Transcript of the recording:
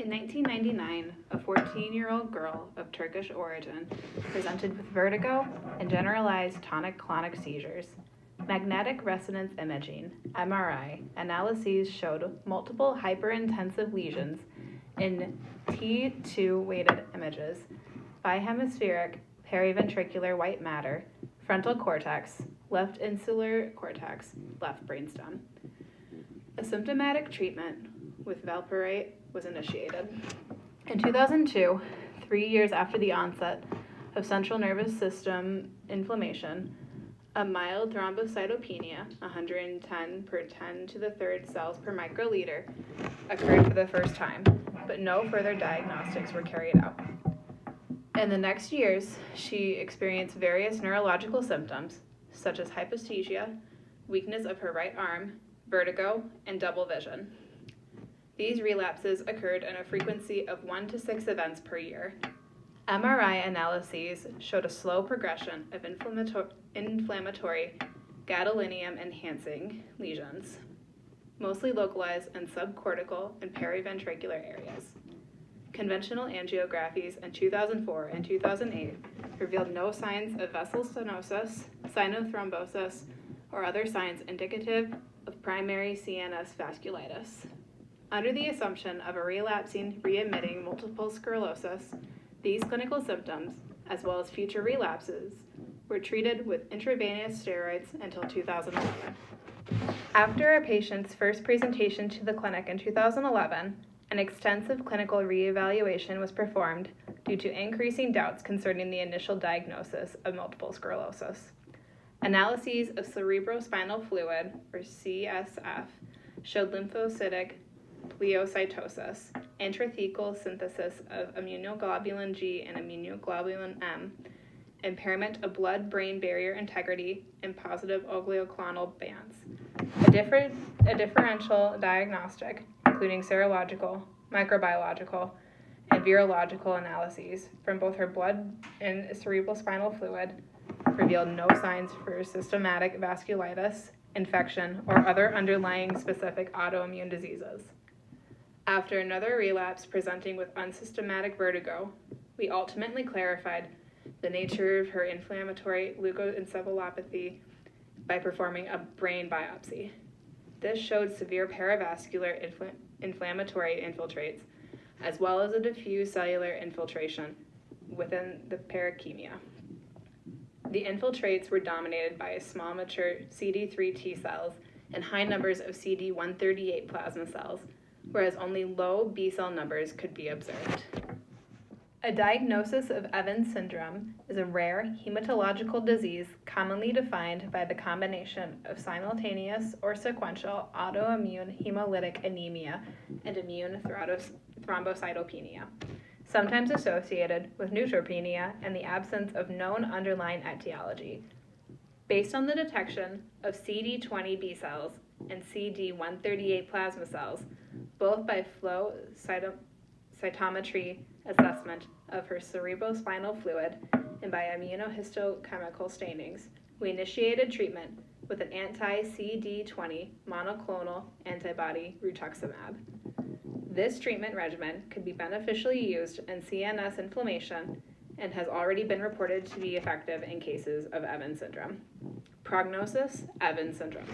In 1999, a 14-year-old girl of Turkish origin presented with vertigo and generalized tonic-clonic seizures. Magnetic resonance imaging, MRI, analyses showed multiple hyperintensive lesions in T2-weighted images, bihemispheric periventricular white matter, frontal cortex, left insular cortex, left brainstem. A symptomatic treatment with valproate was initiated. In 2002, 3 years after the onset of central nervous system inflammation, a mild thrombocytopenia, 110 per 10 to the third cells per microliter, occurred for the first time, but no further diagnostics were carried out. In the next years, she experienced various neurological symptoms, such as hypoesthesia, weakness of her right arm, vertigo, and double vision. These relapses occurred in a frequency of 1 to 6 events per year. MRI analyses showed a slow progression of inflammatory gadolinium-enhancing lesions, mostly localized in subcortical and periventricular areas. Conventional angiographies in 2004 and 2008 revealed no signs of vessel stenosis, sinothrombosis, or other signs indicative of primary CNS vasculitis. Under the assumption of a relapsing, readmitting multiple sclerosis, these clinical symptoms, as well as future relapses, were treated with intravenous steroids until 2011. After a patient's first presentation to the clinic in 2011, an extensive clinical reevaluation was performed due to increasing doubts concerning the initial diagnosis of multiple sclerosis. Analyses of cerebrospinal fluid, or CSF, showed lymphocytic pleocytosis, intrathecal synthesis of immunoglobulin G and immunoglobulin M, impairment of blood-brain barrier integrity, and positive oligoclonal bands. A differential diagnostic, including serological, microbiological, and virological analyses from both her blood and cerebrospinal fluid, revealed no signs for systematic vasculitis, infection, or other underlying specific autoimmune diseases. After another relapse presenting with unsystematic vertigo, we ultimately clarified the nature of her inflammatory leukoencephalopathy by performing a brain biopsy. This showed severe perivascular inflammatory infiltrates, as well as a diffuse cellular infiltration within the parenchyma. The infiltrates were dominated by small mature CD3 T cells and high numbers of CD138 plasma cells, whereas only low B cell numbers could be observed. A diagnosis of Evans syndrome is a rare hematological disease commonly defined by the combination of simultaneous or sequential autoimmune hemolytic anemia and immune thrombocytopenia, sometimes associated with neutropenia and the absence of known underlying etiology. Based on the detection of CD20 B cells and CD138 plasma cells, both by flow cytometry assessment of her cerebrospinal fluid and by immunohistochemical stainings, we initiated treatment with an anti-CD20 monoclonal antibody rituximab. This treatment regimen could be beneficially used in CNS inflammation and has already been reported to be effective in cases of Evans syndrome. Prognosis: Evans syndrome.